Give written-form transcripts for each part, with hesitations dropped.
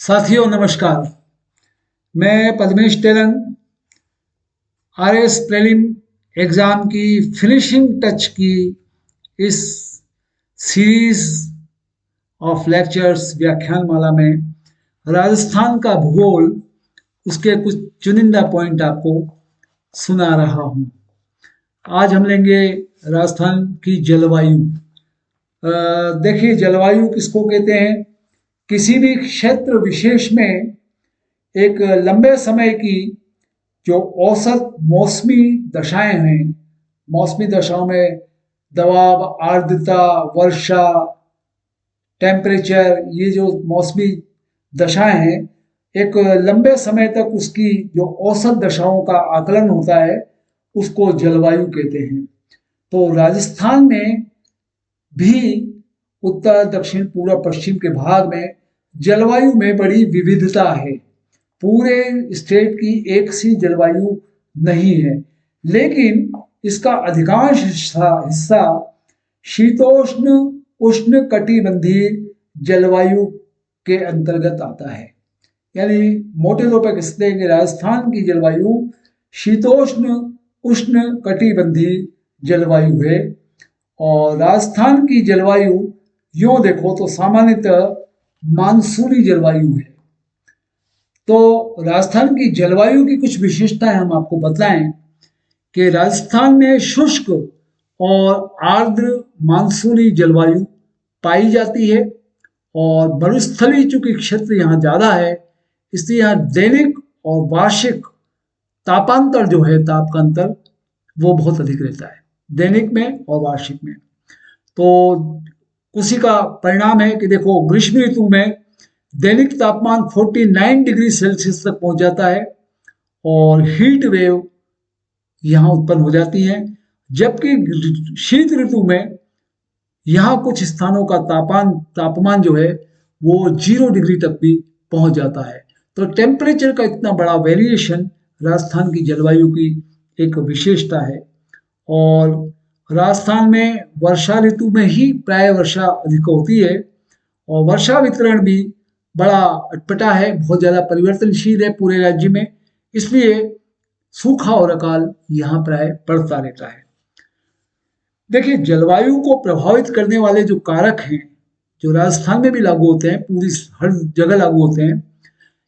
साथियों नमस्कार। मैं Padmesh Telang RS prelim exam की फिनिशिंग टच की इस सीरीज ऑफ लेक्चर्स व्याख्यान माला में राजस्थान का भूगोल उसके कुछ चुनिंदा पॉइंट आपको सुना रहा हूँ। आज हम लेंगे राजस्थान की जलवायु। देखिए, जलवायु किसको कहते हैं? किसी भी क्षेत्र विशेष में एक लंबे समय की जो औसत मौसमी दशाएं हैं, मौसमी दशाओं में दबाव, आर्द्रता, वर्षा, टेम्परेचर, ये जो मौसमी दशाएं हैं, एक लंबे समय तक उसकी जो औसत दशाओं का आकलन होता है उसको जलवायु कहते हैं। तो राजस्थान में भी उत्तर, दक्षिण, पूर्व, पश्चिम के भाग में जलवायु में बड़ी विविधता है। पूरे स्टेट की एक सी जलवायु नहीं है, लेकिन इसका अधिकांश हिस्सा शीतोष्ण उष्ण कटिबंधीय जलवायु के अंतर्गत आता है। यानी मोटे तौर पर कहते हैं कि राजस्थान की जलवायु शीतोष्ण उष्ण कटिबंधीय जलवायु है। और राजस्थान की जलवायु यूं देखो तो सामान्यतः मानसूनी जलवायु है। तो राजस्थान की जलवायु की कुछ विशेषताएं हम आपको बतलाएं कि राजस्थान में शुष्क और आर्द्र मानसूनी जलवायु पाई जाती है। और मरुस्थली चूंकि क्षेत्र यहाँ ज़्यादा है, इसलिए यहाँ दैनिक और वार्षिक तापांतर जो है, ताप का अंतर वो बहुत अधिक रहता है दैनिक में और वार्षिक में। तो उसी का परिणाम है कि देखो, ग्रीष्म ऋतु में दैनिक तापमान 49 डिग्री सेल्सियस तक पहुंच जाता है और हीट वेव यहाँ उत्पन्न हो जाती हैं। जबकि शीत ऋतु में यहाँ कुछ स्थानों का तापमान जो है वो 0 डिग्री तक भी पहुंच जाता है। तो टेम्परेचर का इतना बड़ा वेरिएशन राजस्थान की जलवायु की एक विशेषता है। और राजस्थान में वर्षा ऋतु में ही प्राय वर्षा अधिक होती है और वर्षा वितरण भी बड़ा अटपटा है, बहुत ज़्यादा परिवर्तनशील है पूरे राज्य में, इसलिए सूखा और अकाल यहाँ प्राय पड़ता रहता है। देखिए, जलवायु को प्रभावित करने वाले जो कारक हैं, जो राजस्थान में भी लागू होते हैं, पूरी हर जगह लागू होते हैं,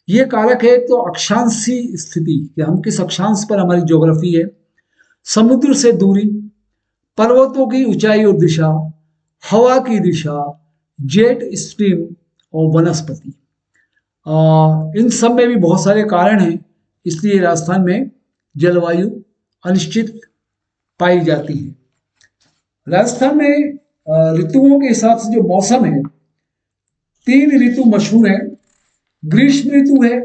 ये कारक है। तो अक्षांशी स्थिति, कि हम किस अक्षांश पर हमारी ज्योग्राफी है, समुद्र से दूरी, पर्वतों की ऊंचाई और दिशा, हवा की दिशा, जेट स्ट्रीम और वनस्पति, इन सब में भी बहुत सारे कारण हैं, इसलिए राजस्थान में जलवायु अनिश्चित पाई जाती है। राजस्थान में ऋतुओं के हिसाब से जो मौसम है, 3 ऋतु मशहूर हैं। ग्रीष्म ऋतु है,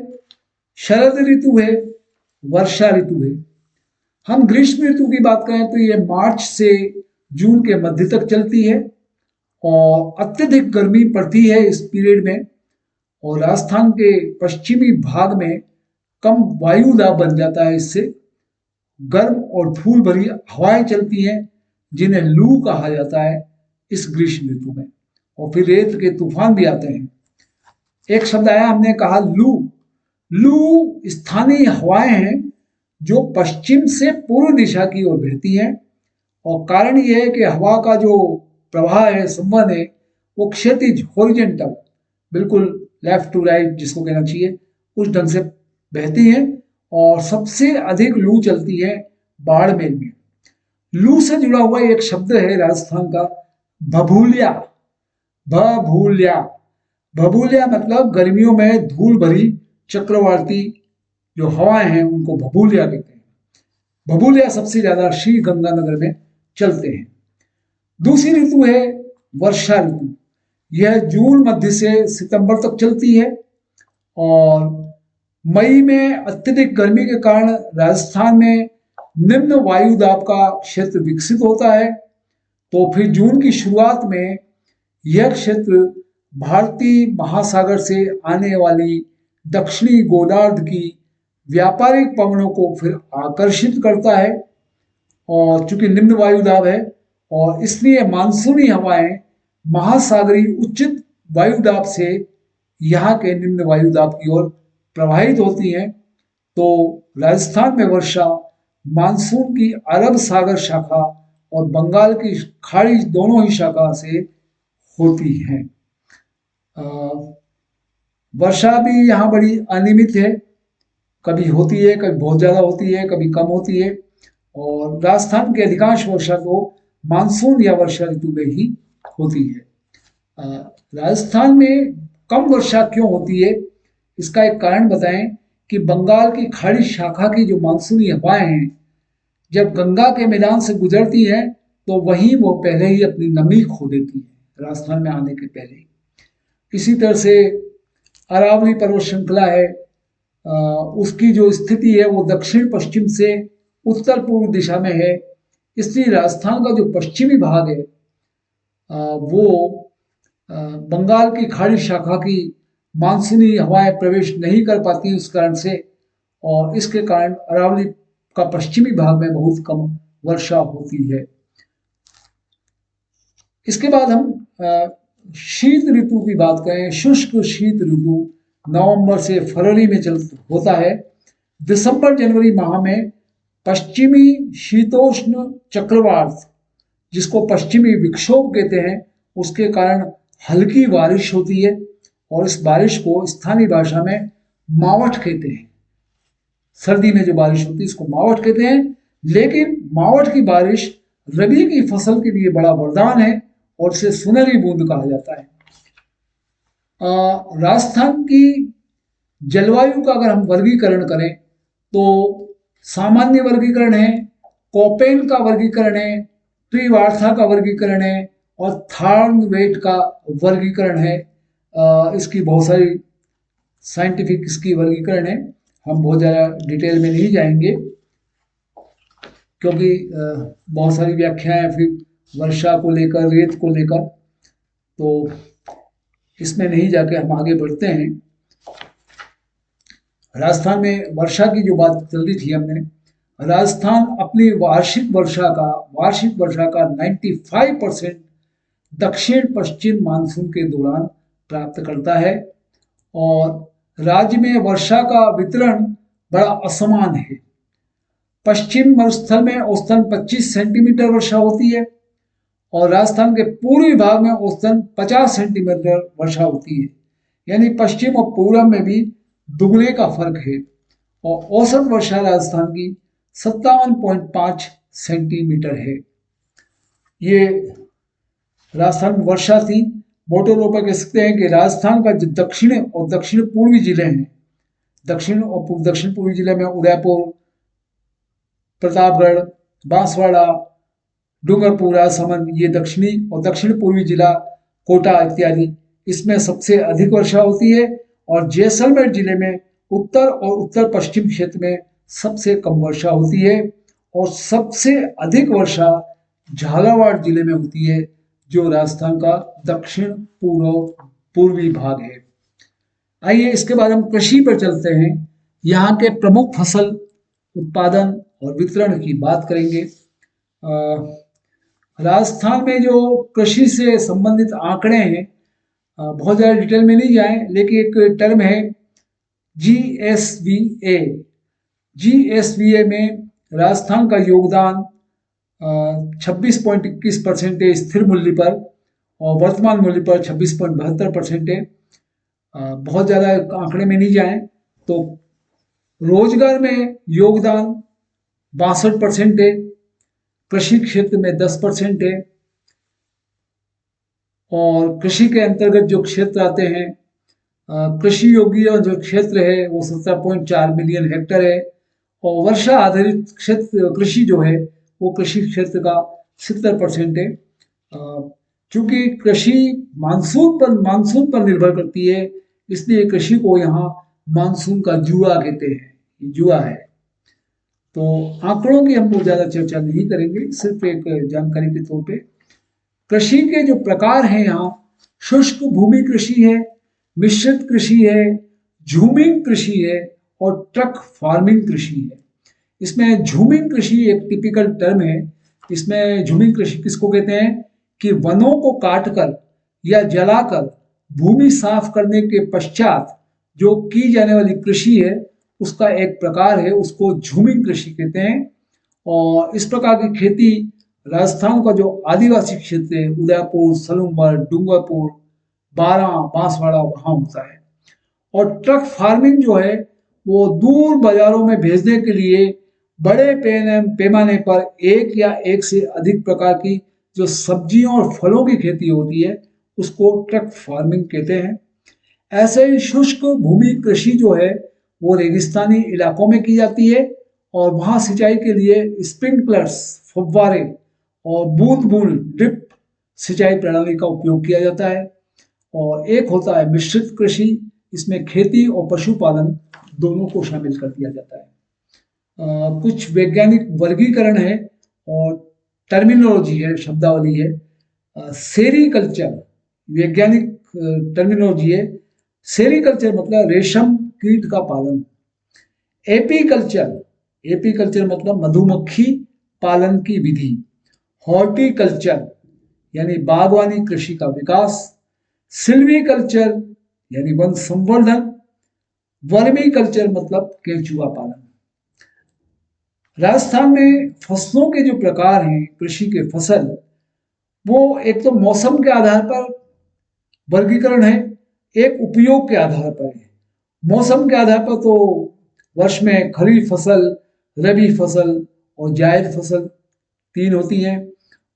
शरद ऋतु है, वर्षा ऋतु है। हम ग्रीष्म ऋतु की बात करें तो ये मार्च से जून के मध्य तक चलती है और अत्यधिक गर्मी पड़ती है इस पीरियड में। और राजस्थान के पश्चिमी भाग में कम वायु दाब बन जाता है, इससे गर्म और धूल भरी हवाएं चलती हैं, जिन्हें लू कहा जाता है इस ग्रीष्म ऋतु में। और फिर रेत के तूफान भी आते हैं। एक शब्द आया, हमने कहा लू। लू स्थानीय हवाएं हैं जो पश्चिम से पूर्व दिशा की ओर बहती हैं। और कारण यह है कि हवा का जो प्रवाह है, संवहन है, वो क्षैतिज हॉरिजॉन्टल, बिल्कुल लेफ्ट टू राइट जिसको कहना चाहिए, उस ढंग से बहती हैं। और सबसे अधिक लू चलती है बाड़मेर में। लू से जुड़ा हुआ एक शब्द है राजस्थान का, भभूलिया। भभूलिया, भभूलिया मतलब गर्मियों में धूल भरी चक्रवाती जो हवाएं हैं उनको भभूलिया कहते हैं। भभूलिया सबसे ज्यादा श्री गंगानगर में चलते हैं। दूसरी ऋतु है वर्षा ऋतु। यह जून मध्य से सितंबर तक चलती है और मई में अत्यधिक गर्मी के कारण राजस्थान में निम्न वायु दाब का क्षेत्र विकसित होता है। तो फिर जून की शुरुआत में यह क्षेत्र भारतीय महासागर से आने वाली दक्षिणी गोलार्ध की व्यापारिक पवनों को फिर आकर्षित करता है। और चूंकि निम्न वायु दाब है और इसलिए मानसूनी हवाएं महासागरीय उच्चित वायु दाब से यहाँ के निम्न वायु दाब की ओर प्रवाहित होती हैं। तो राजस्थान में वर्षा मानसून की अरब सागर शाखा और बंगाल की खाड़ी दोनों ही शाखा से होती है। वर्षा भी यहाँ बड़ी अनियमित है, कभी होती है, कभी बहुत ज़्यादा होती है, कभी कम होती है। और राजस्थान की अधिकांश वर्षा तो मानसून या वर्षा ऋतु में ही होती है। राजस्थान में कम वर्षा क्यों होती है, इसका एक कारण बताएं कि बंगाल की खाड़ी शाखा की जो मानसूनी हवाएं हैं, जब गंगा के मैदान से गुजरती हैं तो वहीं वो पहले ही अपनी नमी खो देती है राजस्थान में आने के पहले। इसी तरह से अरावली पर्वत श्रृंखला है, उसकी जो स्थिति है वो दक्षिण पश्चिम से उत्तर पूर्व दिशा में है, इसलिए राजस्थान का जो पश्चिमी भाग है वो बंगाल की खाड़ी शाखा की मानसूनी हवाएं प्रवेश नहीं कर पाती उस कारण से, और इसके कारण अरावली का पश्चिमी भाग में बहुत कम वर्षा होती है। इसके बाद हम शीत ऋतु की बात करें। शुष्क शीत ऋतु नवंबर से फरवरी में होता है। दिसंबर जनवरी माह में पश्चिमी शीतोष्ण चक्रवात, जिसको पश्चिमी विक्षोभ कहते हैं, उसके कारण हल्की बारिश होती है और इस बारिश को स्थानीय भाषा में मावठ कहते हैं। सर्दी में जो बारिश होती है इसको मावठ कहते हैं। लेकिन मावठ की बारिश रबी की फसल के लिए बड़ा वरदान है और इसे सुनहरी बूंद कहा जाता है। राजस्थान की जलवायु का अगर हम वर्गीकरण करें तो सामान्य वर्गीकरण है, कोपेन का वर्गीकरण है, त्रिवार्था का वर्गीकरण है और थॉर्नवेट का वर्गीकरण है। इसकी बहुत सारी साइंटिफिक इसकी वर्गीकरण है, हम बहुत ज़्यादा डिटेल में नहीं जाएंगे क्योंकि बहुत सारी व्याख्याएं फिर वर्षा को लेकर, रेत को लेकर, तो इसमें नहीं जाके हम आगे बढ़ते हैं। राजस्थान में वर्षा की जो बात चल रही थी हमने, राजस्थान अपनी वार्षिक वर्षा का 95% दक्षिण पश्चिम मानसून के दौरान प्राप्त करता है और राज्य में वर्षा का वितरण बड़ा असमान है। पश्चिम मरुस्थल में औसतन 25 सेंटीमीटर वर्षा होती है और राजस्थान के पूर्वी भाग में औसतन 50 सेंटीमीटर वर्षा होती है, यानी पश्चिम और पूर्व में भी दुगने का फर्क है। और औसत वर्षा राजस्थान की 57.5 सेंटीमीटर है। ये राजस्थान में वर्षा थी। मोटे तौर पर कह सकते हैं कि राजस्थान का जो दक्षिण और दक्षिण पूर्वी जिले हैं, दक्षिण पूर्वी जिले में उदयपुर, प्रतापगढ़, बांसवाड़ा, डूंगरपुर, राजसमंद, ये दक्षिणी और दक्षिण पूर्वी जिला कोटा इत्यादि, इसमें सबसे अधिक वर्षा होती है। और जैसलमेर जिले में उत्तर और उत्तर पश्चिम क्षेत्र में सबसे कम वर्षा होती है और सबसे अधिक वर्षा झालावाड़ जिले में होती है, जो राजस्थान का दक्षिण पूर्वी भाग है। आइए इसके बाद हम कृषि पर चलते हैं। यहाँ के प्रमुख फसल उत्पादन और वितरण की बात करेंगे। राजस्थान में जो कृषि से संबंधित आंकड़े हैं, बहुत ज़्यादा डिटेल में नहीं जाएं, लेकिन एक टर्म है GSVA। GSVA में राजस्थान का योगदान 26.21% है स्थिर मूल्य पर और वर्तमान मूल्य पर 26.72% है। बहुत ज़्यादा आंकड़े में नहीं जाएं तो रोजगार में योगदान 62% है, कृषि क्षेत्र में 10% है और कृषि के अंतर्गत जो क्षेत्र आते हैं, कृषि योग्य जो क्षेत्र है वो 17.4 मिलियन हेक्टेयर है और वर्षा आधारित क्षेत्र कृषि जो है वो कृषि क्षेत्र का 70% है। चूंकि कृषि मानसून पर निर्भर करती है, इसलिए कृषि को यहाँ मानसून का जुआ कहते हैं, जुआ है। तो आंकड़ों की हम बहुत ज़्यादा चर्चा नहीं करेंगे, सिर्फ एक जानकारी के तौर पे। कृषि के जो प्रकार हैं यहाँ, शुष्क भूमि कृषि है, मिश्रित कृषि है, झूमिंग कृषि है और ट्रक फार्मिंग कृषि है। इसमें झूमिंग कृषि एक टिपिकल टर्म है। इसमें झूमिंग कृषि किसको कहते हैं कि वनों को काटकर या जलाकर भूमि साफ करने के पश्चात जो की जाने वाली कृषि है उसका एक प्रकार है, उसको झूमिंग कृषि कहते हैं। और इस प्रकार की खेती राजस्थान का जो आदिवासी क्षेत्र है, उदयपुर, सलूमर, डूंगरपुर, बारा, बांसवाड़ा, वहां होता है। और ट्रक फार्मिंग जो है वो दूर बाजारों में भेजने के लिए बड़े पैमाने पर एक या एक से अधिक प्रकार की जो सब्जियों और फलों की खेती होती है उसको ट्रक फार्मिंग कहते हैं। ऐसे ही शुष्क भूमि कृषि जो है वो रेगिस्तानी इलाकों में की जाती है और वहां सिंचाई के लिए स्प्रिंकलर्स, फव्वारे और बूंद बूंद ड्रिप सिंचाई प्रणाली का उपयोग किया जाता है। और एक होता है मिश्रित कृषि, इसमें खेती और पशुपालन दोनों को शामिल कर दिया जाता है। कुछ वैज्ञानिक वर्गीकरण है और टर्मिनोलॉजी है, शब्दावली है। सेरीकल्चर वैज्ञानिक टर्मिनोलॉजी है। सेरीकल्चर मतलब रेशम कीट का पालन। एपीकल्चर, एपीकल्चर मतलब मधुमक्खी पालन की विधि। हॉर्टिकल्चर यानी बागवानी कृषि का विकास। सिल्वीकल्चर यानी वन संवर्धन। वर्मी कल्चर मतलब केंचुआ पालन। राजस्थान में फसलों के जो प्रकार हैं, कृषि के फसल, वो एक तो मौसम के आधार पर वर्गीकरण है, एक उपयोग के आधार पर है। मौसम के आधार पर तो वर्ष में खरीफ फसल, रबी फसल और जायद फसल तीन होती हैं।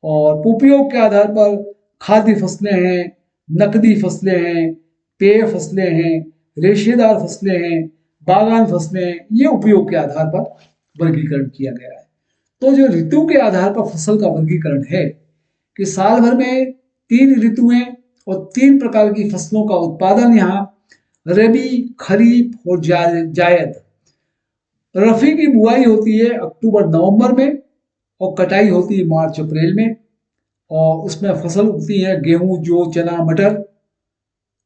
और उपयोग के आधार पर खाद्य फसलें हैं, नकदी फसलें हैं, पेय फसलें हैं, रेशेदार फसलें हैं, बागान फसलें हैं। ये उपयोग के आधार पर वर्गीकरण किया गया है। तो जो ऋतु के आधार पर फसल का वर्गीकरण है कि साल भर में तीन ऋतुएं और तीन प्रकार की फसलों का उत्पादन यहाँ रबी, खरीफ और जायद। रफी की बुआई होती है अक्टूबर नवंबर में और कटाई होती है मार्च अप्रैल में। और उसमें फसल उगती है गेहूं, जौ, चना, मटर,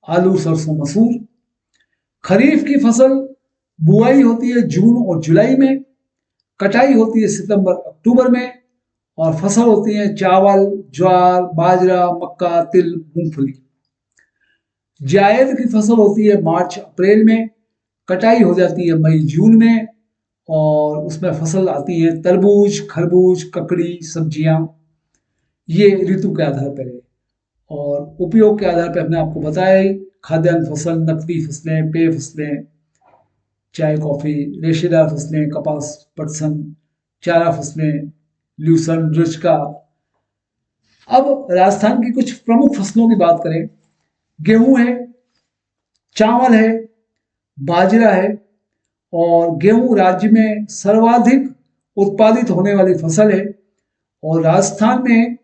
आलू, सरसों, मसूर। खरीफ की फसल बुआई होती है जून और जुलाई में, कटाई होती है सितंबर अक्टूबर में और फसल होती है चावल, ज्वार, बाजरा, मक्का, तिल, मूंगफली। जायद की फसल होती है मार्च अप्रैल में, कटाई हो जाती है मई जून में और उसमें फसल आती है तरबूज, खरबूज, ककड़ी, सब्जियां। ये ऋतु के आधार पर है। और उपयोग के आधार पर हमने आपको बताया ही, खाद्यान्न फसल, नकदी फसलें, पेय फसलें, चाय, कॉफी, रेशेदार फसलें, कपास, पटसन, चारा फसलें, ल्यूसन, रुचका। अब राजस्थान की कुछ प्रमुख फसलों की बात करें। गेहूं है, चावल है, बाजरा है। और गेहूं राज्य में सर्वाधिक उत्पादित होने वाली फसल है। और राजस्थान में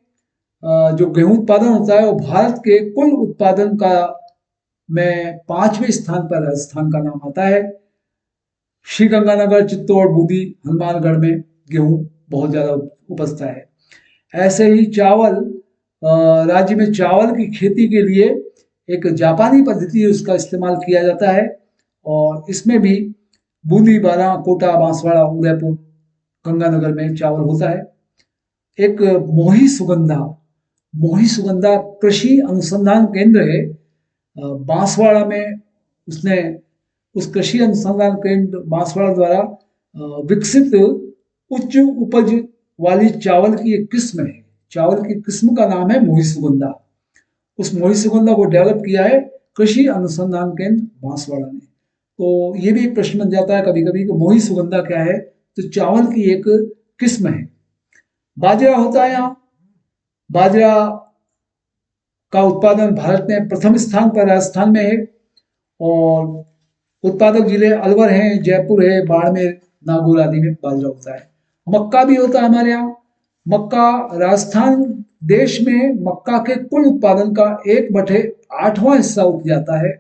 जो गेहूं उत्पादन होता है वो भारत के कुल उत्पादन का में 5वें स्थान पर राजस्थान का नाम आता है। श्रीगंगानगर, चित्तौड़, बूंदी, हनुमानगढ़ में गेहूं बहुत ज्यादा उपजता है। ऐसे ही चावल, राज्य में चावल की खेती के लिए एक जापानी पद्धति है, उसका इस्तेमाल किया जाता है। और इसमें भी बूंदी, बारा, कोटा, बांसवाड़ा, उदयपुर, गंगानगर में चावल होता है। एक मोही सुगंधा, मोही सुगंधा कृषि अनुसंधान केंद्र है बांसवाड़ा में। उसने उस कृषि अनुसंधान केंद्र बांसवाड़ा द्वारा विकसित उच्च उपज वाली चावल की एक किस्म है। चावल की किस्म का नाम है मोही सुगंधा। उस मोही सुगंधा को डेवलप किया है कृषि अनुसंधान केंद्र बांसवाड़ा ने। तो ये भी एक प्रश्न बन जाता है कभी कभी कि मोही सुगंधा क्या है, तो चावल की एक किस्म है। बाजरा होता है यहाँ। बाजरा का उत्पादन भारत में प्रथम स्थान पर राजस्थान में है। और उत्पादक जिले अलवर हैं, जयपुर है, बाड़मेर, नागौर आदि में बाजरा होता है। मक्का भी होता है हमारे यहाँ। मक्का, राजस्थान देश में मक्का के कुल उत्पादन का 1/8वां हिस्सा उग जाता है।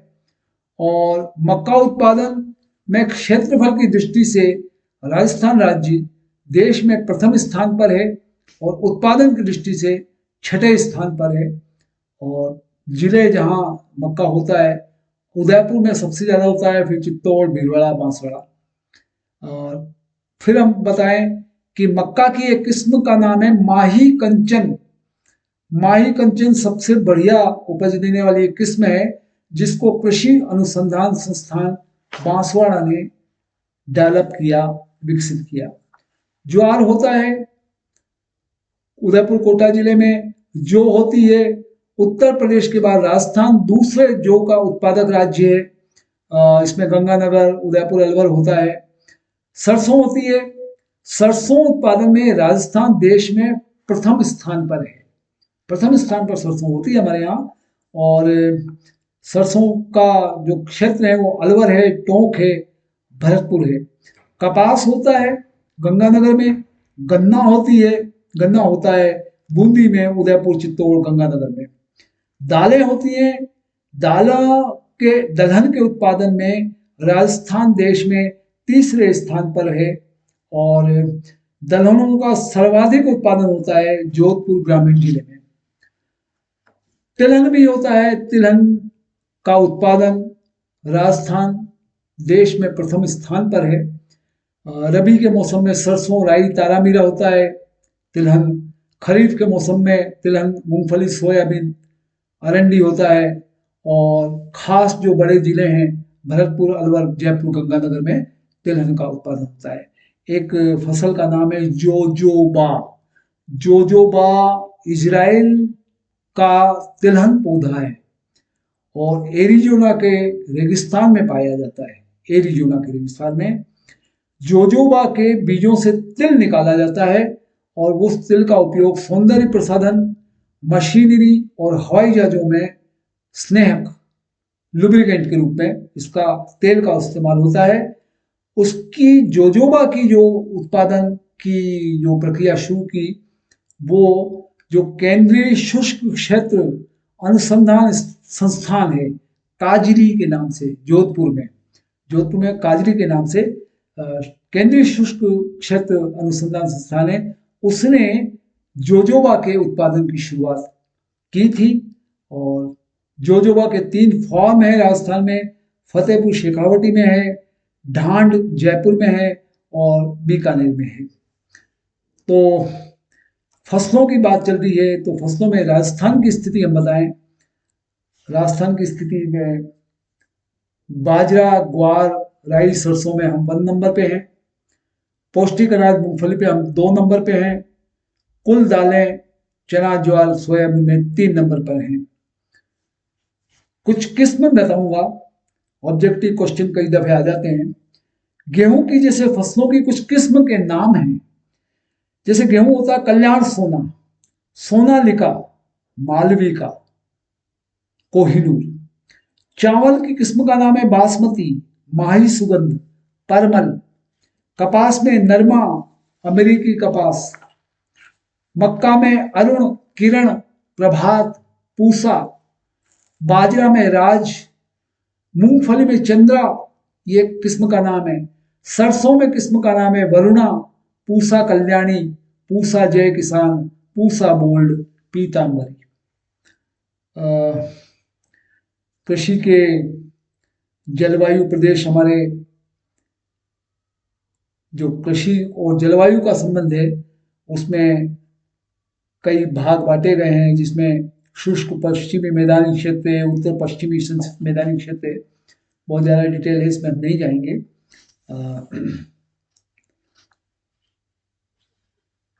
और मक्का उत्पादन में क्षेत्रफल की दृष्टि से राजस्थान राज्य देश में प्रथम स्थान पर है और उत्पादन की दृष्टि से छठे स्थान पर है। और जिले जहां मक्का होता है, उदयपुर में सबसे ज्यादा होता है, फिर चित्तौड़, भीलवाड़ा, बांसवाड़ा। और फिर हम बताएं कि मक्का की एक किस्म का नाम है माही कंचन। माही कंचन सबसे बढ़िया उपज देने वाली एक किस्म है जिसको कृषि अनुसंधान संस्थान बांसवाड़ा ने डेवलप किया, विकसित किया। ज्वार होता है उदयपुर कोटा जिले में, जौ होती है उत्तर प्रदेश के बाद राजस्थान दूसरे जौ का उत्पादक राज्य है। इसमें गंगानगर, उदयपुर, अलवर होता है। सरसों होती है, सरसों उत्पादन में राजस्थान देश में प्रथम स्थान पर है। प्रथम स्थान पर सरसों होती है हमारे यहाँ। और सरसों का जो क्षेत्र है वो अलवर है, टोंक है, भरतपुर है। कपास होता है गंगानगर में, गन्ना होती है, गन्ना होता है बूंदी में, उदयपुर, चित्तौड़, गंगानगर में। दालें होती हैं, दालों के दलहन के उत्पादन में राजस्थान देश में तीसरे स्थान पर है। और दलहनों का सर्वाधिक उत्पादन होता है जोधपुर ग्रामीण जिले में। तिलहन भी होता है, तिलहन का उत्पादन राजस्थान देश में प्रथम स्थान पर है। रबी के मौसम में सरसों, राई, तारामीरा होता है तिलहन। खरीफ के मौसम में तिलहन, मूंगफली, सोयाबीन, अरंडी होता है। और खास जो बड़े जिले हैं भरतपुर, अलवर, जयपुर, गंगानगर में तिलहन का उत्पादन होता है। एक फसल का नाम है जोजोबा। जोजोबा इजराइल का तिलहन पौधा है और एरिजोना के रेगिस्तान में पाया जाता है। एरिजोना के रेगिस्तान में जोजोबा के बीजों से तिल निकाला जाता है और उस तिल का उपयोग सौंदर्य प्रसाधन, मशीनरी और हवाई जहाजों में स्नेहक, लुब्रिकेंट के रूप में इसका तेल का इस्तेमाल होता है। उसकी जोजोबा की जो उत्पादन की जो प्रक्रिया शुरू की, वो जो केंद्रीय शुष्क क्षेत्र अनुसंधान संस्थान है काजरी के नाम से, जोधपुर में काजरी के नाम से केंद्रीय शुष्क क्षेत्र अनुसंधान संस्थान है, उसने जोजोबा के उत्पादन की शुरुआत की थी। और जोजोबा के 3 फॉर्म है राजस्थान में, फतेहपुर शेखावटी में है, ढांड जयपुर में है और बीकानेर में है। तो फसलों की बात चल रही है तो फसलों में राजस्थान की स्थिति हम बताएं। राजस्थान की स्थिति में बाजरा, ग्वार, राई, सरसों में हम 1 नंबर पे हैं। पौष्टिक अनाज मूंगफली पे हम 2 नंबर पे हैं। कुल दालें चना, ज्वार, सोयाबीन में 3 नंबर पर हैं। कुछ किस्म बताऊंगा, ऑब्जेक्टिव क्वेश्चन कई दफे आ जाते हैं। गेहूं की जैसे फसलों की कुछ किस्म के नाम हैं। जैसे गेहूं होता है कल्याण सोना, सोनालिका, मालविका, कोहिनूर। चावल की किस्म का नाम है बासमती, माही सुगंध, परमल। कपास में नरमा, अमेरिकी कपास। मक्का में अरुण, किरण, प्रभात, पूसा। बाजरा में राज। मूंगफली में चंद्रा, ये किस्म का नाम है। सरसों में किस्म का नाम है वरुणा, पूसा कल्याणी, पूसा जय किसान, पूसा बोल्ड, पीतांबरी। कृषि के जलवायु प्रदेश, हमारे जो कृषि और जलवायु का संबंध है उसमें कई भाग बांटे गए हैं, जिसमें शुष्क पश्चिमी मैदानी क्षेत्र है, उत्तर पश्चिमी मैदानी क्षेत्र है। बहुत ज़्यादा डिटेल है, इसमें हम नहीं जाएंगे।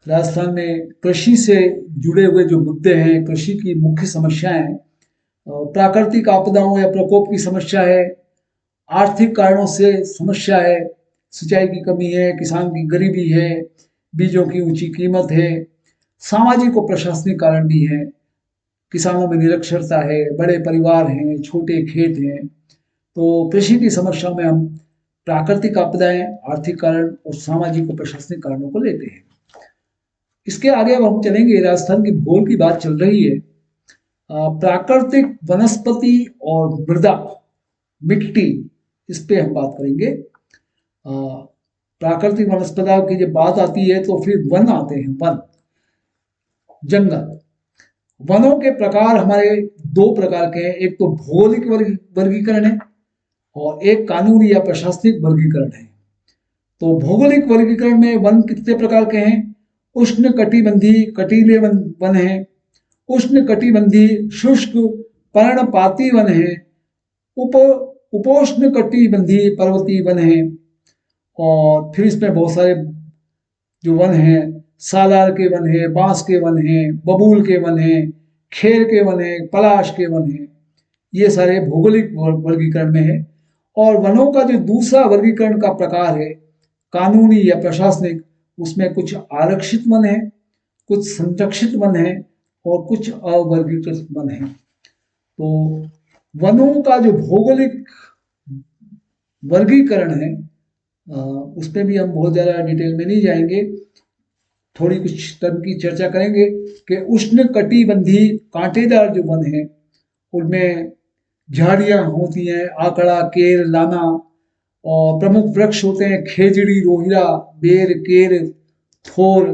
राजस्थान में कृषि से जुड़े हुए जो मुद्दे हैं, कृषि की मुख्य समस्याएं, प्राकृतिक आपदाओं या प्रकोप की समस्या है, आर्थिक कारणों से समस्या है, सिंचाई की कमी है, किसान की गरीबी है, बीजों की ऊंची कीमत है, सामाजिक और प्रशासनिक कारण भी है, किसानों में निरक्षरता है, बड़े परिवार हैं, छोटे खेत हैं। तो कृषि की समस्याओं में हम प्राकृतिक आपदाएं, आर्थिक कारण और सामाजिक और प्रशासनिक कारणों को लेते हैं। इसके आगे अब हम चलेंगे, राजस्थान की भूगोल की बात चल रही है। प्राकृतिक वनस्पति और मृदा, मिट्टी, इस पे हम बात करेंगे। प्राकृतिक वनस्पतियों की जब बात आती है तो फिर वन आते हैं, वन, जंगल। वनों के प्रकार हमारे 2 प्रकार के हैं, एक तो भौगोलिक वर्गीकरण है और एक कानूनी या प्रशासनिक वर्गीकरण है। तो भौगोलिक वर्गीकरण में वन कितने प्रकार के हैं? उष्ण कटिबंधीय कटीले वन है, उष्ण कटिबंधीय शुष्क पर्णपाती वन है उप उपोष्ण कटिबंधीय पर्वतीय वन है। और फिर इसमें बहुत सारे जो वन हैं, सालार के वन है, बांस के वन है, बबूल के वन है, खेर के वन है, पलाश के वन है। ये सारे भौगोलिक वर्गीकरण में है। और वनों का जो दूसरा वर्गीकरण का प्रकार है कानूनी या प्रशासनिक, उसमें कुछ आरक्षित वन है, कुछ संरक्षित वन है और कुछ अवर्गीकृत वन है। तो वनों का जो भौगोलिक वर्गीकरण है उस पर भी हम बहुत ज़्यादा डिटेल में नहीं जाएंगे, थोड़ी कुछ टर्म की चर्चा करेंगे कि उष्ण कटिबंधीय कांटेदार जो वन है उनमें झाड़ियाँ होती हैं, आकड़ा, केर, लाना। और प्रमुख वृक्ष होते हैं खेजड़ी, रोहिरा, बेर, केर, थोर।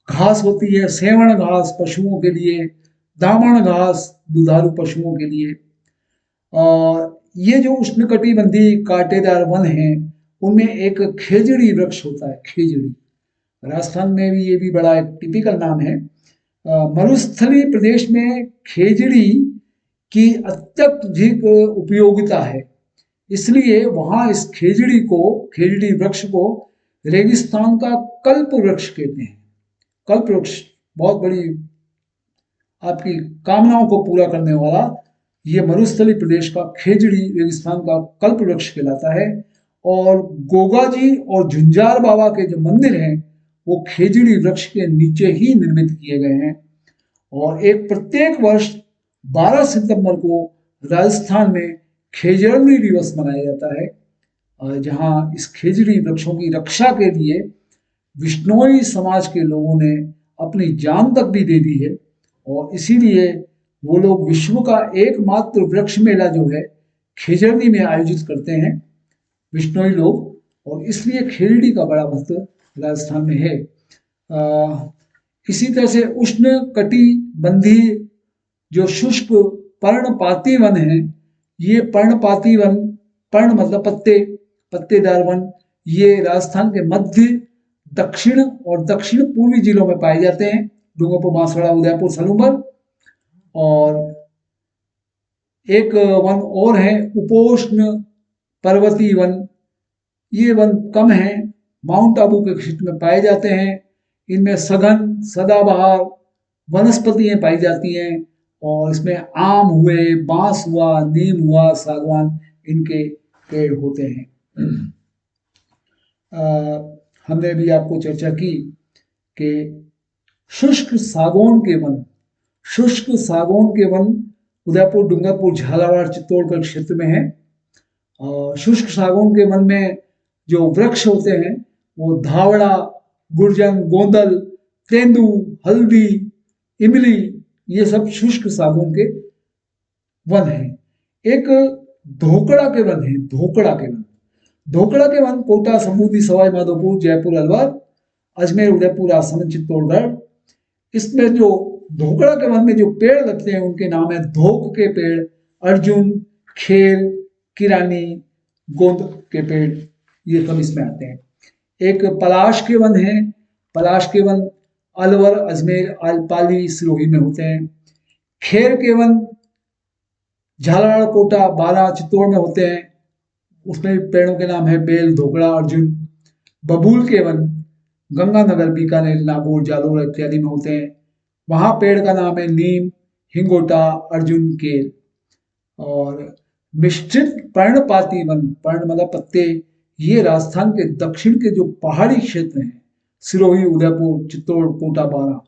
घास होती है सेवण घास पशुओं के लिए, दामण घास दुधारू पशुओं के लिए। और ये जो उष्णकटिबंधीय कांटेदार वन हैं उनमें एक खेजड़ी वृक्ष होता है, खेजड़ी। राजस्थान में भी ये भी बड़ा एक टिपिकल नाम है। मरुस्थलीय प्रदेश में खेजड़ी की अत्यधिक उपयोगिता है, इसलिए वहां इस खेजड़ी वृक्ष को रेगिस्तान का कल्प वृक्ष कहते हैं। कल्प वृक्ष बहुत बड़ी आपकी कामनाओं को पूरा करने वाला ये मरुस्थलीय प्रदेश का खेजड़ी रेगिस्तान का कल्प वृक्ष कहलाता है। और गोगा जी और झुंझार बाबा के जो मंदिर हैं वो खेजड़ी वृक्ष के नीचे ही निर्मित किए गए हैं। और एक प्रत्येक वर्ष 12 सितंबर को राजस्थान में खेजड़ी दिवस मनाया जाता है, जहां इस खेजड़ी वृक्षों की रक्षा के लिए विश्नोई समाज के लोगों ने अपनी जान तक भी दे दी है। और इसीलिए वो लोग विश्व का एकमात्र वृक्ष मेला जो है खेजड़ी में आयोजित करते हैं विश्नोई लोग, और इसलिए खेजड़ी का बड़ा महत्व राजस्थान में है। इसी तरह से उष्ण कटिबंधीय जो शुष्क पर्णपाती वन है, ये पर्णपाती वन, पर्ण मतलब पत्ते, पत्तेदार वन, ये राजस्थान के मध्य, दक्षिण और दक्षिण पूर्वी जिलों में पाए जाते हैं, डूंगरपुर, बांसवाड़ा, उदयपुर, सलूंबर। और एक वन और है उपोष्ण पर्वतीय वन। ये वन कम है, माउंट आबू के क्षेत्र में पाए जाते हैं। इनमें सघन सदाबहार वनस्पतियां पाई जाती हैं और इसमें आम हुए, बांस हुआ, नीम हुआ, सागवान, इनके पेड़ होते हैं। हमने भी आपको चर्चा की कि शुष्क सागौन के वन, शुष्क सागौन के वन उदयपुर, डूंगरपुर, झालावाड़, चित्तौड़गढ़ क्षेत्र में है। शुष्क सागौन के वन में जो वृक्ष होते हैं वो धावड़ा, गुर्जन, गोंदल, तेंदू, हल्दी, इमली, ये सब शुष्क सागौन के वन हैं। एक धोकड़ा के वन है, धोकड़ा के वन। धोकड़ा के वन कोटा, समूदी, सवाई माधोपुर, जयपुर, अलवर, अजमेर, उदयपुर, आसमन, चित्तौड़गढ़। इसमें जो धोकड़ा के वन में जो पेड़ लगते हैं उनके नाम है धोक के पेड़, अर्जुन, खेल, किरानी, गोंद के पेड़, ये सब इसमें आते हैं। एक पलाश के वन है, पलाश के वन अलवर, अजमेर, आलपाली, सिरोही में होते हैं। खेर के वन झालावाड़, कोटा, बारा, चित्तौड़ में होते हैं, उसमें पेड़ों के नाम है बेल, धोकड़ा, अर्जुन। बबूल के वन गंगानगर, बीकानेर, नागौर, जालोर इत्यादि में होते हैं, वहां पेड़ का नाम है नीम, हिंगोटा, अर्जुन, केल। और मिश्रित पर्णपाती वन, पर्ण मतलब पत्ते, ये राजस्थान के दक्षिण के जो पहाड़ी क्षेत्र हैं, सिरोही, उदयपुर, चित्तौड़, कोटा, बारा,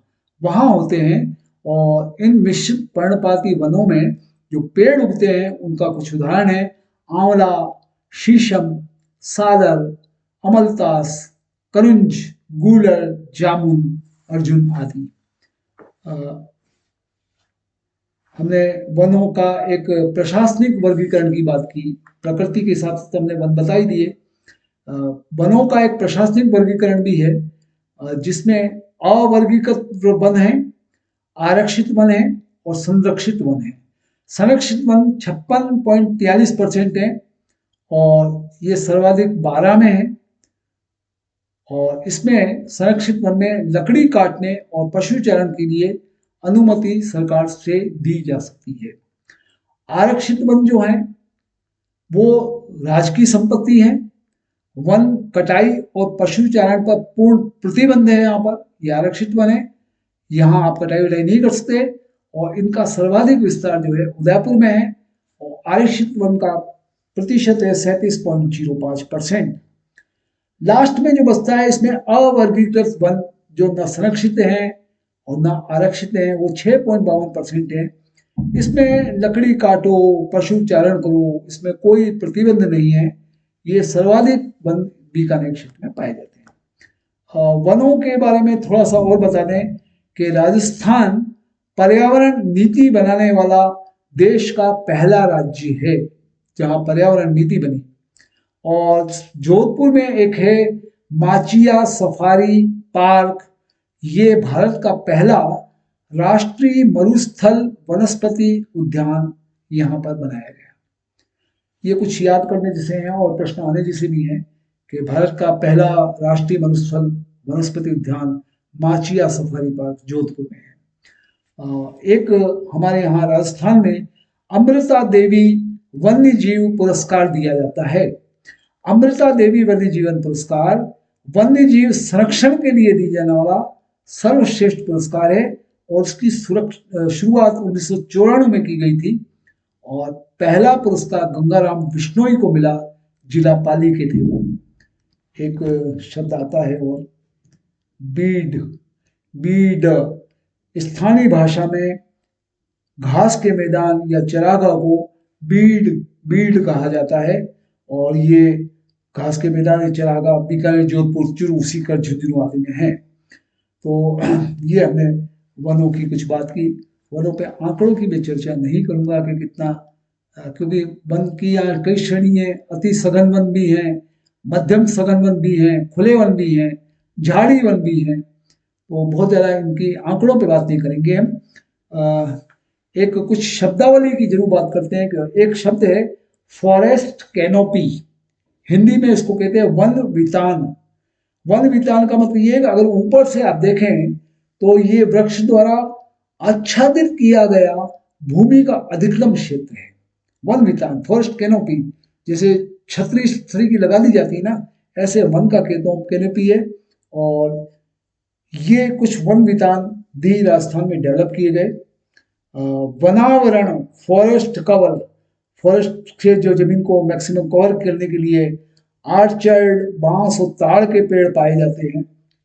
वहां होते हैं। और इन मिश्रित पर्णपाती वनों में जो पेड़ उगते हैं उनका कुछ उदाहरण है आंवला, शीशम, सादर, अमलतास, करुंज, गूलर, जामुन, अर्जुन आदि। हमने वनों का एक प्रशासनिक वर्गीकरण की बात की, प्रकृति के हिसाब से हमने वन बता ही दिए। वनों का एक प्रशासनिक वर्गीकरण भी है जिसमें अवर्गीकृत वन है, आरक्षित वन है और संरक्षित वन है। संरक्षित वन 56.43% है और ये सर्वाधिक 12 में है। और इसमें संरक्षित वन में लकड़ी काटने और पशु चारण के लिए अनुमति सरकार से दी जा सकती है। आरक्षित वन जो है वो राजकीय संपत्ति है। वन कटाई और पशु चारण पर पूर्ण प्रतिबंध है। यहाँ पर ये आरक्षित वन है, यहाँ आप कटाई वटाई नहीं कर सकते। और इनका सर्वाधिक विस्तार जो है उदयपुर में है और आरक्षित वन का प्रतिशत है 37.05%। लास्ट में जो बचता है इसमें अवर्गीकृत वन जो न संरक्षित हैं और न आरक्षित हैं, वो 6.52% है। इसमें लकड़ी काटो, पशु चारण करो, इसमें कोई प्रतिबंध नहीं है। ये सर्वाधिक वन बीकानेर क्षेत्र में पाए जाते हैं। वनों के बारे में थोड़ा सा और बता दें कि राजस्थान पर्यावरण नीति बनाने वाला देश का पहला राज्य है जहां पर्यावरण नीति बनी। और जोधपुर में एक है माचिया सफारी पार्क, ये भारत का पहला राष्ट्रीय मरुस्थल वनस्पति उद्यान यहाँ पर बनाया गया। ये कुछ याद करने जैसे हैं और प्रश्न आने जैसे भी हैं कि भारत का पहला राष्ट्रीय मरुस्थल वनस्पति उद्यान माचिया सफारी पार्क जोधपुर में है। एक हमारे यहाँ राजस्थान में अमृता देवी वन्य जीव पुरस्कार दिया जाता है। अमृता देवी वन्य जीवन पुरस्कार वन्य जीव संरक्षण के लिए दिया जाने वाला सर्वश्रेष्ठ पुरस्कार है और उसकी शुरुआत 1994 में की गई थी और पहला पुरस्कार गंगाराम बिश्नोई को मिला, जिला पाली के थे वो। एक शब्द आता है और बीड, बीड स्थानीय भाषा में घास के मैदान या चरागाह को बीड बीड कहा जाता है और ये घास के मैदान या चरागाह बीकानेर, जोधपुर, चूरू, सीकर, झुंझुनू आदि में है। तो ये हमने वनों की कुछ बात की। वनों पे आंकड़ों की मैं चर्चा नहीं करूंगा कि कितना, क्योंकि वन की यहाँ कई श्रेणी है। अति सघन वन भी हैं, मध्यम सघन वन भी हैं, खुले वन भी हैं, झाड़ी वन भी हैं। तो बहुत ज़्यादा इनकी आंकड़ों पे बात नहीं करेंगे हम। एक कुछ शब्दावली की जरूर बात करते हैं कि एक शब्द है फॉरेस्ट कैनोपी, हिंदी में इसको कहते हैं वन वितान। वन वितान का मतलब ये है कि अगर ऊपर से आप देखें तो ये वृक्ष द्वारा आच्छादित किया गया भूमि का अधिकतम क्षेत्र है वन वितान। फॉरेस्ट कैनोपी जैसे छतरी की लगा दी जाती है ना, ऐसे वन का कैनोपी है। और ये कुछ वन वितान दी राजस्थान में डेवलप किए गए। वनावरण फॉरेस्ट कवर, फॉरेस्ट से जो जमीन को मैक्सिमम कवर करने के लिए आर्चर्ड, बांस और ताड़ के पेड़ पाए जाते हैं,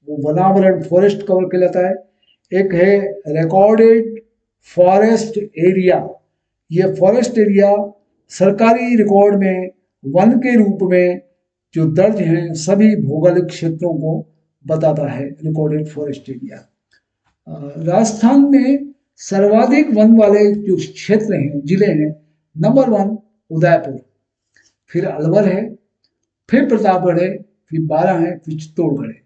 वो वनावरण फॉरेस्ट कवर कहलाता है। एक है रिकॉर्डेड फॉरेस्ट एरिया, ये फॉरेस्ट एरिया सरकारी रिकॉर्ड में वन के रूप में जो दर्ज हैं सभी भौगोलिक क्षेत्रों को बताता है, रिकॉर्डेड फॉरेस्ट एरिया। राजस्थान में सर्वाधिक वन वाले जो क्षेत्र हैं, जिले हैं, नंबर 1 उदयपुर, फिर अलवर है, फिर प्रतापगढ़ है, फिर बारां है, फिर चित्तौड़गढ़ है।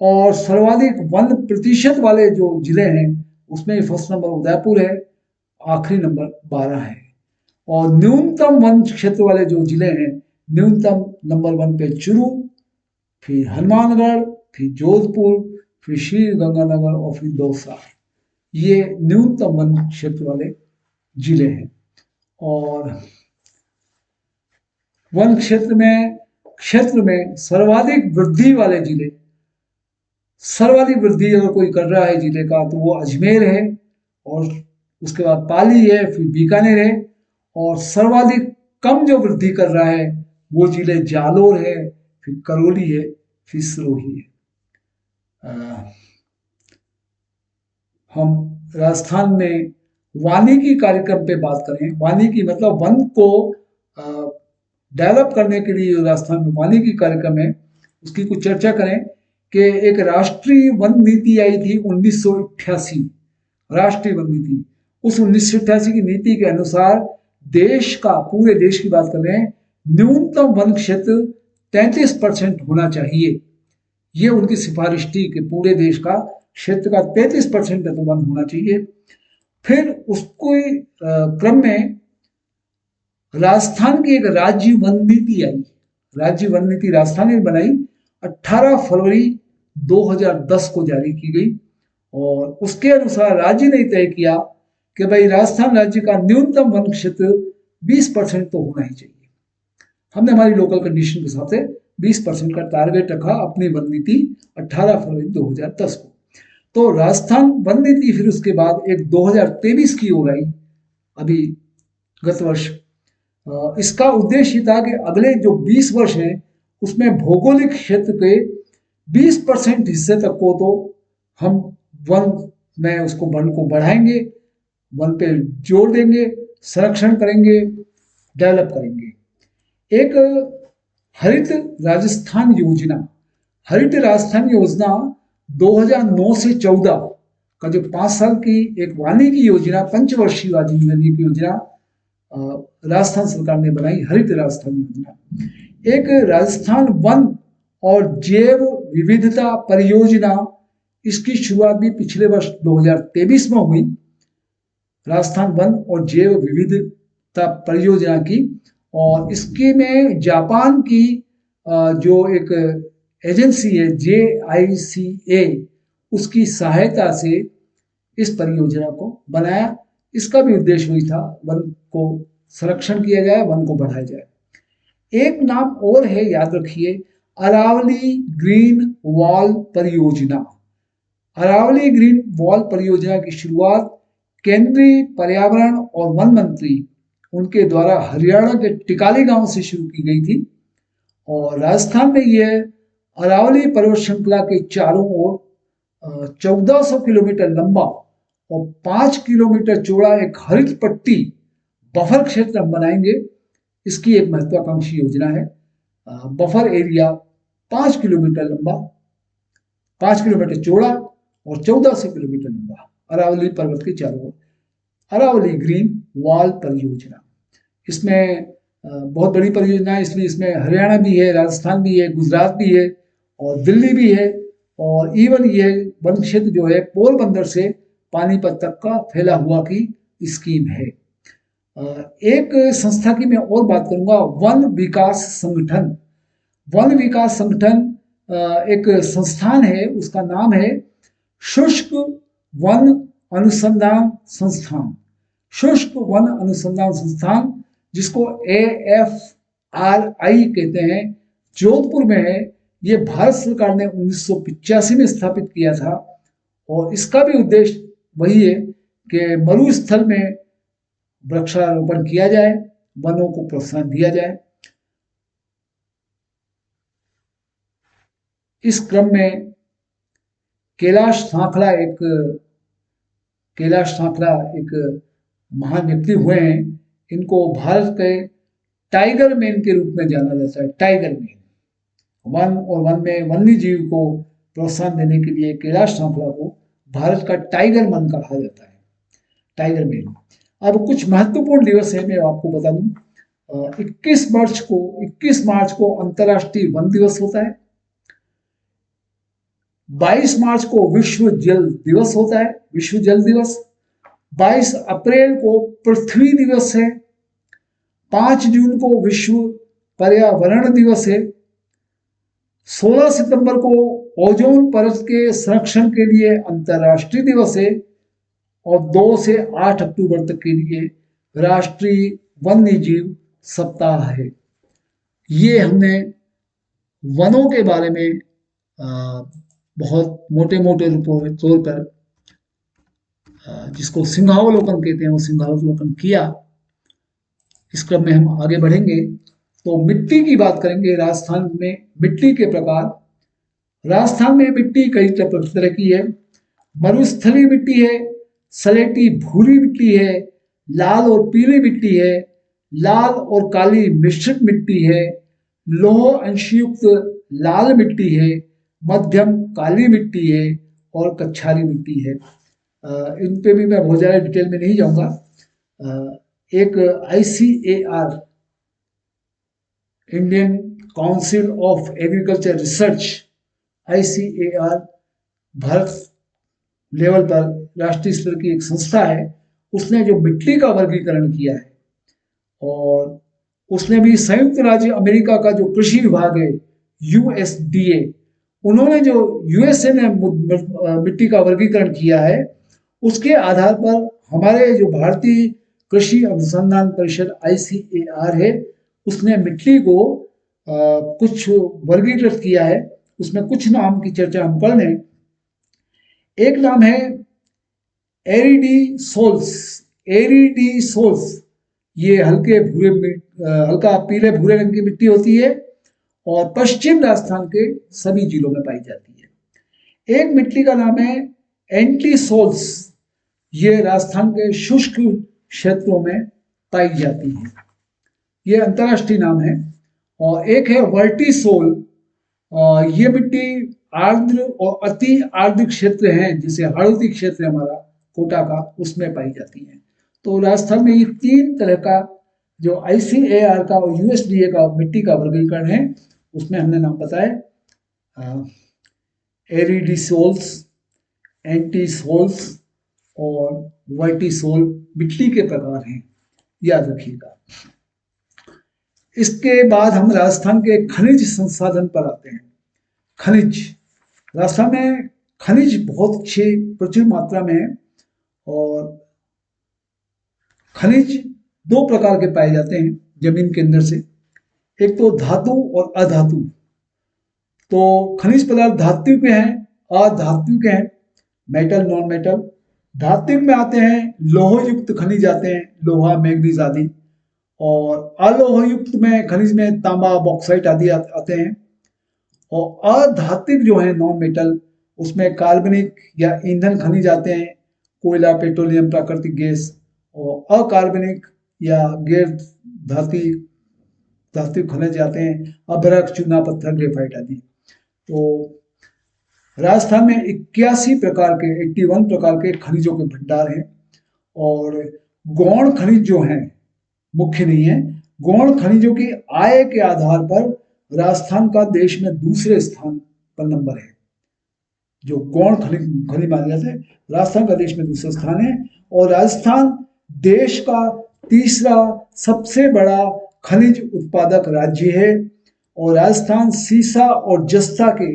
और सर्वाधिक वन प्रतिशत वाले जो जिले हैं उसमें फर्स्ट नंबर उदयपुर है, आखिरी नंबर बारां है। और न्यूनतम वन क्षेत्र वाले जो जिले हैं, न्यूनतम नंबर 1 पे चूरू, फिर हनुमानगढ़, फिर जोधपुर, फिर श्री गंगानगर और फिर दौसा। ये न्यूनतम वन क्षेत्र वाले जिले हैं। और वन क्षेत्र में सर्वाधिक वृद्धि वाले जिले, सर्वाधिक वृद्धि अगर कोई कर रहा है जिले का तो वो अजमेर है, और उसके बाद पाली है, फिर बीकानेर है। और सर्वाधिक कम जो वृद्धि कर रहा है वो जिले जालोर है, फिर करौली है, फिर सिरोही है। हम राजस्थान में वानिकी कार्यक्रम पे बात करें, वानिकी मतलब वन को डेवलप करने के लिए जो राजस्थान में वानिकी कार्यक्रम है उसकी कुछ चर्चा करें कि एक राष्ट्रीय वन नीति आई थी 1988, राष्ट्रीय वन नीति। उस 1988 की नीति के अनुसार देश का, पूरे देश की बात कर रहे हैं, न्यूनतम वन क्षेत्र 33% होना चाहिए। ये उनकी सिफारिश थी कि पूरे देश का क्षेत्र का 33% वन होना चाहिए। फिर उसको क्रम में राजस्थान की एक राज्य वन नीति आई। राज्य वन नीति राजस्थान ने बनाई, 18 फरवरी 2010 को जारी की गई। और उसके अनुसार राज्य ने तय किया कि भाई राजस्थान राज्य का न्यूनतम वन क्षेत्र 20% तो होना ही चाहिए। हमने हमारी लोकल कंडीशन के हिसाब से 20% का टारगेट रखा अपनी वन नीति 18 फरवरी 2010 को। तो राजस्थान वन नीति फिर उसके बाद एक 2023 की ओर आई, अभी गत वर्ष। इसका उद्देश्य था कि अगले जो 20 वर्ष हैं उसमें भौगोलिक क्षेत्र के 20% हिस्से तक को तो हम वन में उसको वन को बढ़ाएंगे, वन पे जोर देंगे, संरक्षण करेंगे, डेवलप करेंगे। एक हरित राजस्थान योजना, हरित राजस्थान योजना 2009 से 14 का जो 5 साल की एक वानिकी योजना, पंचवर्षीय वानिकी योजना राजस्थान सरकार ने बनाई, हरित राजस्थान योजना। एक राजस्थान वन और जैव विविधता परियोजना, इसकी शुरुआत भी पिछले वर्ष 2023 में हुई, राजस्थान वन और जैव विविधता परियोजना की। और इसके में जापान की जो एक एजेंसी है JICA, उसकी सहायता से इस परियोजना को बनाया। इसका भी उद्देश्य वही था, वन को संरक्षण किया जाए, वन को बढ़ाया जाए। एक नाम और है, याद रखिए, अरावली ग्रीन वॉल परियोजना। अरावली ग्रीन वॉल परियोजना की शुरुआत केंद्रीय पर्यावरण और वन मंत्री उनके द्वारा हरियाणा के टिकाली गांव से शुरू की गई थी। और राजस्थान में यह अरावली पर्वत श्रृंखला के चारों ओर 1400 किलोमीटर लंबा और 5 किलोमीटर चौड़ा एक हरित पट्टी बफर क्षेत्र हम बनाएंगे। इसकी एक महत्वाकांक्षी योजना है। बफर एरिया 5 किलोमीटर लंबा, 5 किलोमीटर चौड़ा और 1400 किलोमीटर लंबा, अरावली पर्वत के चारों ओर, अरावली ग्रीन वॉल परियोजना। इसमें बहुत बड़ी परियोजना है, इसलिए इसमें हरियाणा भी है, राजस्थान भी है, गुजरात भी है और दिल्ली भी है। और इवन ये वन क्षेत्र जो है पोरबंदर से पानीपत तक का फैला हुआ की स्कीम है। एक संस्था की मैं और बात करूंगा, वन विकास संगठन। वन विकास संगठन एक संस्थान है, उसका नाम है शुष्क वन अनुसंधान संस्थान। शुष्क वन अनुसंधान संस्थान, जिसको AFRI कहते हैं, जोधपुर में है। ये भारत सरकार ने 1985 में स्थापित किया था। और इसका भी उद्देश्य वही है कि मरुस्थल में वृक्षारोपण किया जाए, वनों को प्रोत्साहन दिया जाए। इस क्रम में कैलाश सांखला एक महान व्यक्ति हुए हैं। इनको भारत के टाइगर मैन के रूप में जाना जाता है। टाइगर मैन, वन और वन में वन्य जीव को प्रोत्साहन देने के लिए कैलाश सांखला को भारत का टाइगर मैन कहा जाता है, टाइगर मैन। अब कुछ महत्वपूर्ण दिवस है, मैं आपको बता दूं। 21 मार्च को अंतर्राष्ट्रीय वन दिवस होता है। 22 मार्च को विश्व जल दिवस होता है, विश्व जल दिवस। 22 अप्रैल को पृथ्वी दिवस है। 5 जून को विश्व पर्यावरण दिवस है। 16 सितंबर को ओजोन परत के संरक्षण के लिए अंतर्राष्ट्रीय दिवस है। और 2 से 8 अक्टूबर तक के लिए राष्ट्रीय वन्य जीव सप्ताह है। ये हमने वनों के बारे में बहुत मोटे मोटे तौर पर, जिसको सिंहावलोकन कहते हैं, वो सिंहावलोकन किया। इस क्रम में हम आगे बढ़ेंगे तो मिट्टी की बात करेंगे। राजस्थान में मिट्टी के प्रकार। राजस्थान में मिट्टी कई तरह की है। मरुस्थलीय मिट्टी है, सलेटी भूरी मिट्टी है, लाल और पीली मिट्टी है, लाल और काली मिश्रित मिट्टी है, लौह अंशयुक्त लाल मिट्टी है, मध्यम काली मिट्टी है और कच्छारी मिट्टी है। इन पे भी मैं बहुत ज़्यादा डिटेल में नहीं जाऊंगा। एक ICAR, Indian council of agriculture research, ICAR Bharat level पर राष्ट्रीय स्तर की एक संस्था है। उसने जो मिट्टी का वर्गीकरण किया है, और उसने भी संयुक्त राज्य अमेरिका का जो कृषि विभाग है USDA, उन्होंने जो USA ने मिट्टी का वर्गीकरण किया है, उसके आधार पर हमारे जो भारतीय कृषि अनुसंधान परिषद ICAR है, उसने मिट्टी को कुछ वर्गीकृत किया है। उसमें कुछ नाम की चर्चा हम कर लें। एक नाम है एरिडीसोल्स। एरिडीसोल्स ये हल्का पीले भूरे रंग की मिट्टी होती है और पश्चिम राजस्थान के सभी जिलों में पाई जाती है। एक मिट्टी का नाम है एंटीसोल्स, ये राजस्थान के शुष्क क्षेत्रों में पाई जाती है, ये अंतर्राष्ट्रीय नाम है। और एक है वर्टिसोल, ये मिट्टी आर्द्र और अति आर्द्र क्षेत्र हैं, जैसे हाड़ौती क्षेत्र हमारा कोटा का, उसमें पाई जाती है। तो राजस्थान में ये 3 तरह का जो ICAR का और USDA का मिट्टी का वर्गीकरण है, उसमें हमने नाम बताए एरिडीसोल्स, एंटीसोल्स और वर्टिसोल मिट्टी के प्रकार हैं, याद रखिएगा। इसके बाद हम राजस्थान के खनिज संसाधन पर आते हैं। खनिज, राजस्थान में खनिज बहुत अच्छे प्रचुर मात्रा में है और खनिज 2 प्रकार के पाए जाते हैं जमीन के अंदर से, एक तो धातु और अधातु। तो खनिज पदार्थ धातु के हैं, अधातु के हैं, मेटल नॉन मेटल। धातु में आते हैं लोह युक्त खनिज आते हैं, लोहा मैग्नीज आदि, और अलोह युक्त में खनिज में तांबा बॉक्साइट आदि आते हैं। और अधात्विक जो है नॉन मेटल, उसमें कार्बनिक या ईंधन खनिज आते हैं, कोयला, पेट्रोलियम, प्राकृतिक गैस। और अकार्बनिक या गैर धात्विक खनिज आते हैं, अभ्रक, चूना पत्थर, ग्रेफाइट आदि। तो राजस्थान में 81 प्रकार के 81 प्रकार के खनिजों के भंडार हैं। और गौण खनिज जो हैं मुख्य नहीं है, गौण खनिजों की आय के आधार पर राजस्थान का देश में दूसरे स्थान पर नंबर है। जो गौण खनिज माने जाते हैं, राजस्थान का देश में दूसरा स्थान है। और राजस्थान देश का तीसरा सबसे बड़ा खनिज उत्पादक राज्य है। और राजस्थान सीसा और जस्ता के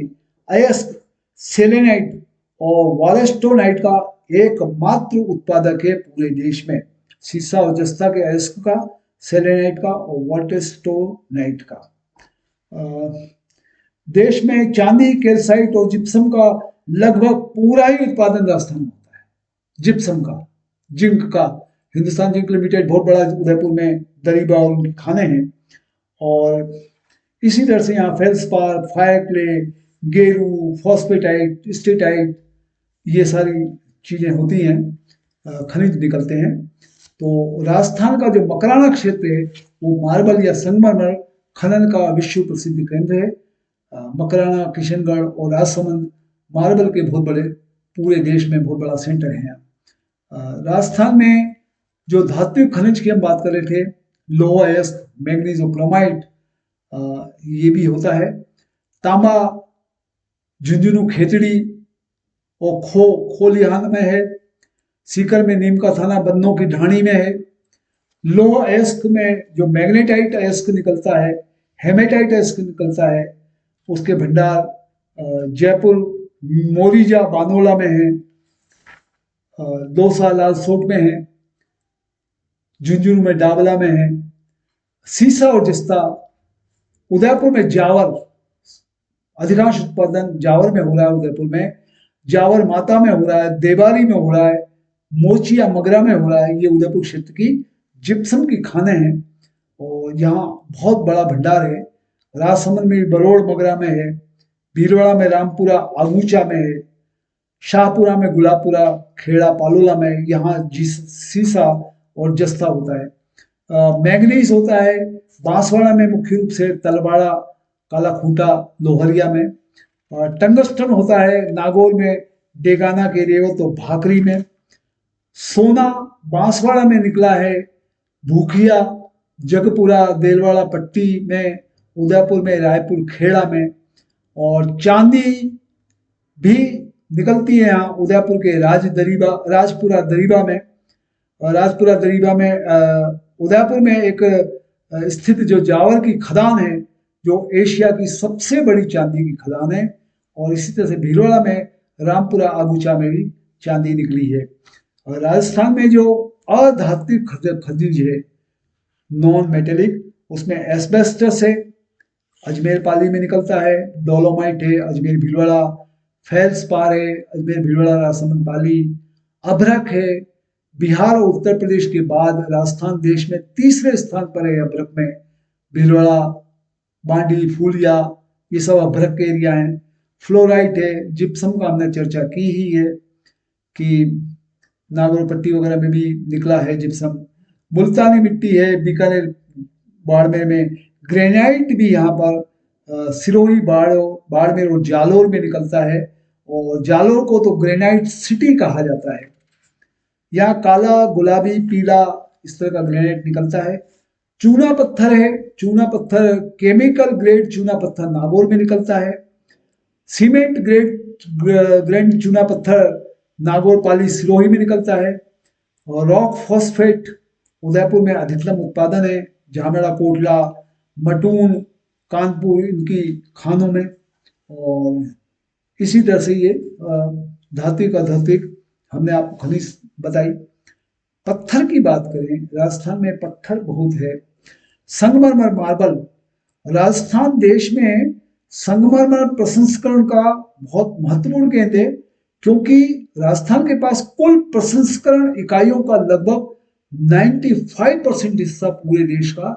अयस्क, सेलेनाइट और वालेस्टोनाइट का एकमात्र उत्पादक है पूरे देश में। सीसा और जस्ता के अयस्क का, सेलेनाइट का और वालेस्टोनाइट का। देश में चांदी, कैल्साइट और जिप्सम का लगभग पूरा ही उत्पादन राजस्थान में होता है। जिप्सम का, जिंक का, हिंदुस्तान जिंक लिमिटेड बहुत बड़ा उदयपुर में दरीबा और उनके खाने हैं। और इसी तरह से यहाँ फेल्सपार, फायर क्ले, गेरू, फॉस्फेटाइट, स्टेटाइट, ये सारी चीजें होती हैं, खनिज निकलते हैं। तो राजस्थान का जो मकराना क्षेत्र है वो मार्बल या संगमरमर खनन का विश्व प्रसिद्ध केंद्र है। मकराना, किशनगढ़ और राजसमंद मार्बल के बहुत बड़े, पूरे देश में बहुत बड़ा सेंटर है। राजस्थान में जो धात्विक खनिज की हम बात कर रहे थे, लोहा, अयस्क, मैग्नीज और क्रोमाइट, ये भी होता है। तांबा झुंझुनू, खेतड़ी और खोलिहान में है। सीकर में नीम का थाना, बन्नों की ढाणी में है। लोह अयस्क में जो मैग्नेटाइट अयस्क निकलता है, हेमेटाइट अयस्क निकलता है, उसके भंडार जयपुर मोरीजा बानोला में है, दौसा लालसोट में है, झुंझुनू में डावला में है। सीसा और जस्ता, उदयपुर में जावर, अधिकांश उत्पादन जावर में हो रहा है। उदयपुर में जावर माता में हो रहा है, देवारी में हो रहा है, मोचिया मगरा में हो रहा है। ये उदयपुर क्षेत्र की जिप्सम की खाने हैं और यहाँ बहुत बड़ा भंडार है। राजसमंद में बरोड़ मगरा में है, भीलवाड़ा में रामपुरा आगूचा में है, शाहपुरा में गुलाबपुरा, खेड़ा पालोला में यहाँ सीसा और जस्ता होता है। मैंगनीज होता है बांसवाड़ा में, मुख्य रूप से तलवाड़ा, काला खूंटा, लोहरिया में। टंगस्टन होता है नागौर में, डेगाना के रेवत और भाकरी में। सोना बांसवाड़ा में निकला है, भूखिया, जगपुरा, देलवाड़ा पट्टी में, उदयपुर में, रायपुर, खेड़ा में। और चांदी भी निकलती है यहाँ उदयपुर के राजपुरा दरीबा में। और राजपुरा दरीबा में उदयपुर में एक स्थित जो जावर की खदान है, जो एशिया की सबसे बड़ी चांदी की खदान है। और इसी तरह से भीलवाड़ा में, रामपुरा आगूचा में भी चांदी निकली है। और राजस्थान में जो अधात्विक खनिज है, नॉन मेटेलिक, उसमें एस्बेस्टस है, अजमेर पाली में निकलता है, डोलोमाइट है अजमेर भीलवाड़ा, फेल्सपार है अजमेर भीलवाड़ा राजसमंद पाली, अभ्रक है। बिहार और उत्तर प्रदेश के बाद राजस्थान देश में तीसरे स्थान पर है अभ्रक में। भीलवाड़ा, बांडी, फूलिया, ये सब अभ्रक के एरिया हैं। फ्लोराइट है, जिप्सम का हमने चर्चा की ही है कि नागौरपट्टी वगैरह में भी निकला है जिप्सम। मुल्तानी मिट्टी है बीकानेर, बाड़मेर में। ग्रेनाइट भी यहाँ पर सिरोही, बाड़मेर और जालोर में निकलता है, और जालोर को तो ग्रेनाइट सिटी कहा जाता है। यहाँ काला, गुलाबी, पीला इस तरह का ग्रेनाइट निकलता है। चूना पत्थर है, चूना पत्थर केमिकल ग्रेड चूना पत्थर नागौर में निकलता है। सीमेंट ग्रेड चूना पत्थर नागौर, पाली, सिरोही में निकलता है। और रॉक फॉस्फेट उदयपुर में अधिकतम उत्पादन है, झामेड़ा, कोटला, मटून, कानपुर, इनकी खानों में। और इसी तरह से ये धात्विक अधात्विक हमने आपको खनिज बताई। पत्थर की बात करें, राजस्थान में पत्थर बहुत है। संगमरमर मार्बल, राजस्थान देश में संगमरमर प्रसंस्करण का बहुत महत्वपूर्ण केंद्र है, क्योंकि राजस्थान के पास कुल प्रसंस्करण इकाइयों का लगभग 95% हिस्सा पूरे देश का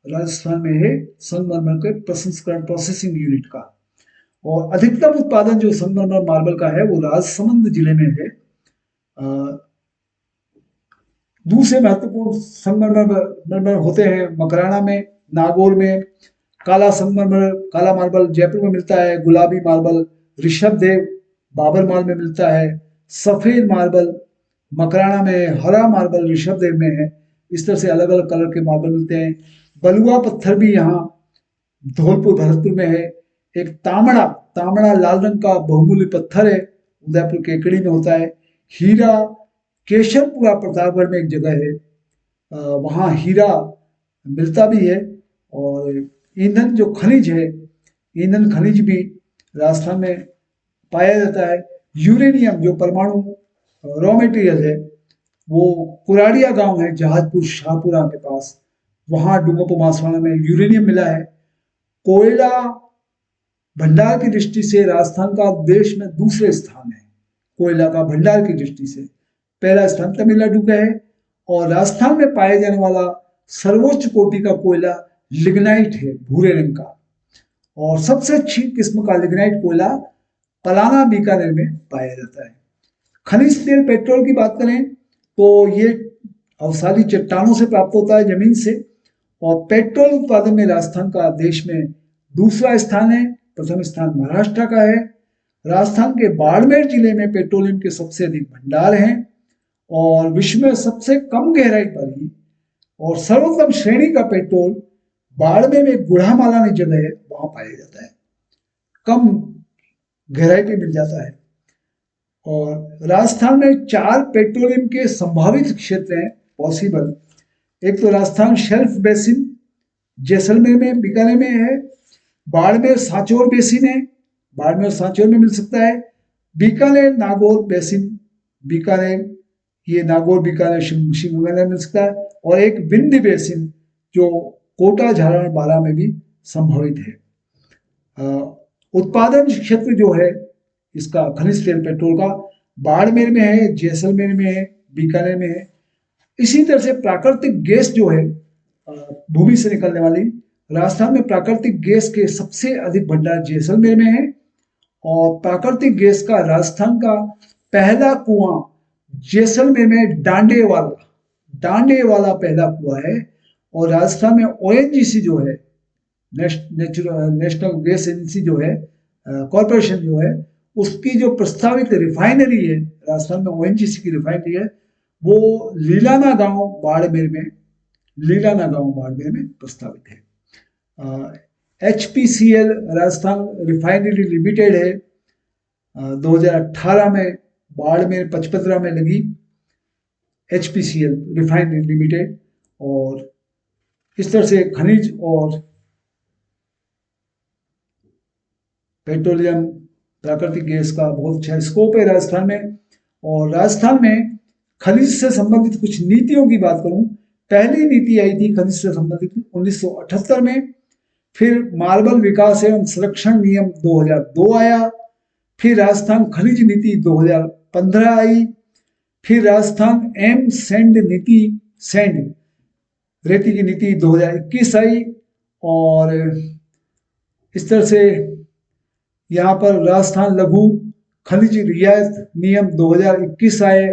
राजस्थान में है संगमरमर के प्रसंस्करण, प्रोसेसिंग यूनिट का। और अधिकतम उत्पादन जो संगमरमर मार्बल का है वो राजसमंद जिले में है। दूसरे महत्वपूर्ण संगमरमर होते हैं मकराना में, नागौर में। काला संगमरमर, काला मार्बल जयपुर में मिलता है। गुलाबी मार्बल ऋषभदेव, बाबरमाल में मिलता है। सफेद मार्बल मकराना में, हरा मार्बल ऋषभदेव में है। इस तरह से अलग अलग कलर के मार्बल मिलते हैं। बलुआ पत्थर भी यहाँ धौलपुर, भरतपुर में है। एक तांबड़ा, तांबड़ा लाल रंग का बहुमूल्य पत्थर है, उदयपुर केकड़ी में होता है। हीरा केशरपुरा प्रतापगढ़ में एक जगह है, वहाँ हीरा मिलता भी है। और ईंधन जो खनिज है, ईंधन खनिज भी राजस्थान में पाया जाता है। यूरेनियम जो परमाणु रॉ मटेरियल है, वो कुराड़िया गांव है जहाजपुर शाहपुरा के पास, वहां डूंगरपुर बांसवाड़ा में यूरेनियम मिला है। कोयला भंडार की दृष्टि से राजस्थान का देश में दूसरे स्थान है। कोयला का भंडार की दृष्टि से पहला स्थान तमिलनाडु का है। और राजस्थान में पाए जाने वाला सर्वोच्च कोटि का कोयला लिग्नाइट है, भूरे रंग का। और सबसे अच्छी किस्म का लिग्नाइट कोयला पलाना, बीकानेर में पाया जाता है। खनिज तेल, पेट्रोल की बात करें तो ये अवसादी चट्टानों से प्राप्त होता है, जमीन से। और पेट्रोल उत्पादन में राजस्थान का देश में दूसरा स्थान है, प्रथम स्थान महाराष्ट्र का है। राजस्थान के बाड़मेर जिले में पेट्रोलियम के सबसे अधिक भंडार हैं, और विश्व में सबसे कम गहराई पर ही और सर्वोत्तम श्रेणी का पेट्रोल बाड़मेर में गुढ़ामाला नामक जगह है, वहां पाया जाता है, कम गहराई पे मिल जाता है। और राजस्थान में 4 पेट्रोलियम के संभावित क्षेत्र हैं पॉसिबल। एक तो राजस्थान शेल्फ बेसिन जैसलमेर में, बीकानेर में है। बाड़मेर सांचौर बेसिन है, बाड़मेर सांचौर में मिल सकता है। बीकानेर नागौर बेसिन, बीकानेर, ये नागौर, बीकानेर, शिवगंगा में मिल सकता है। और एक विंध्य बेसिन जो कोटा, झालावाड़, बारा में भी संभावित है। उत्पादन क्षेत्र जो है इसका खनिज तेल पेट्रोल का बाड़मेर में है, जैसलमेर में है, बीकानेर में है। इसी तरह से प्राकृतिक गैस जो है भूमि से निकलने वाली, राजस्थान में प्राकृतिक गैस के सबसे अधिक भंडार जैसलमेर में है। और प्राकृतिक गैस का राजस्थान का पहला कुआं जैसलमेर में डांडे वाला पहला कुआं है। और राजस्थान में ओएनजीसी जो है, नेशनल गैस एजेंसी जो है, कॉरपोरेशन जो है, उसकी जो प्रस्तावित रिफाइनरी है, राजस्थान में ओएनजीसी की रिफाइनरी है, वो लीलाना गांव बाड़मेर में प्रस्तावित है। HPCL राजस्थान रिफाइनरी लिमिटेड है, 2018 में बाड़मेर पचपदरा में लगी HPCL रिफाइनरी लिमिटेड। और इस तरह से खनिज और पेट्रोलियम, प्राकृतिक गैस का बहुत अच्छा स्कोप है राजस्थान में। और राजस्थान में खनिज से संबंधित कुछ नीतियों की बात करूं, पहली नीति आई थी खनिज से संबंधित 1978 में। फिर मार्बल विकास एवं संरक्षण नियम 2002 आया। फिर राजस्थान खनिज नीति 2015 आई। फिर राजस्थान एम सैंड नीति, सैंड रेती की नीति 2021 आई। और इस तरह से यहाँ पर राजस्थान लघु खनिज रियायत नियम 2021 आए।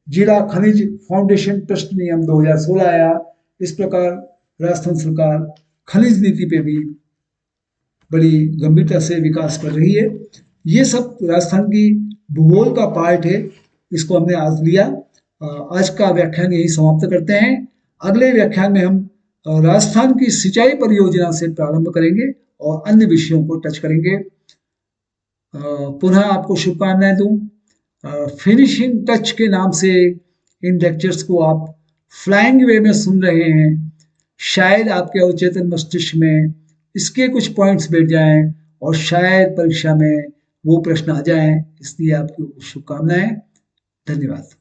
जिला खनिज फाउंडेशन ट्रस्ट नियम 2016 आया। इस प्रकार राजस्थान सरकार खनिज नीति पे भी बड़ी गंभीरता से विकास कर रही है। ये सब राजस्थान की भूगोल का पार्ट है, इसको हमने आज लिया। आज का व्याख्यान यही समाप्त करते हैं। अगले व्याख्यान में हम राजस्थान की सिंचाई परियोजना से प्रारंभ करेंगे और अन्य विषयों को टच करेंगे। पुनः आपको शुभकामनाएं दूं। फिनिशिंग टच के नाम से इन लेक्चर्स को आप फ्लाइंग वे में सुन रहे हैं। शायद आपके अवचेतन मस्तिष्क में इसके कुछ पॉइंट्स बैठ जाएं और शायद परीक्षा में वो प्रश्न आ जाएं। इसलिए आपको शुभकामनाएं। धन्यवाद।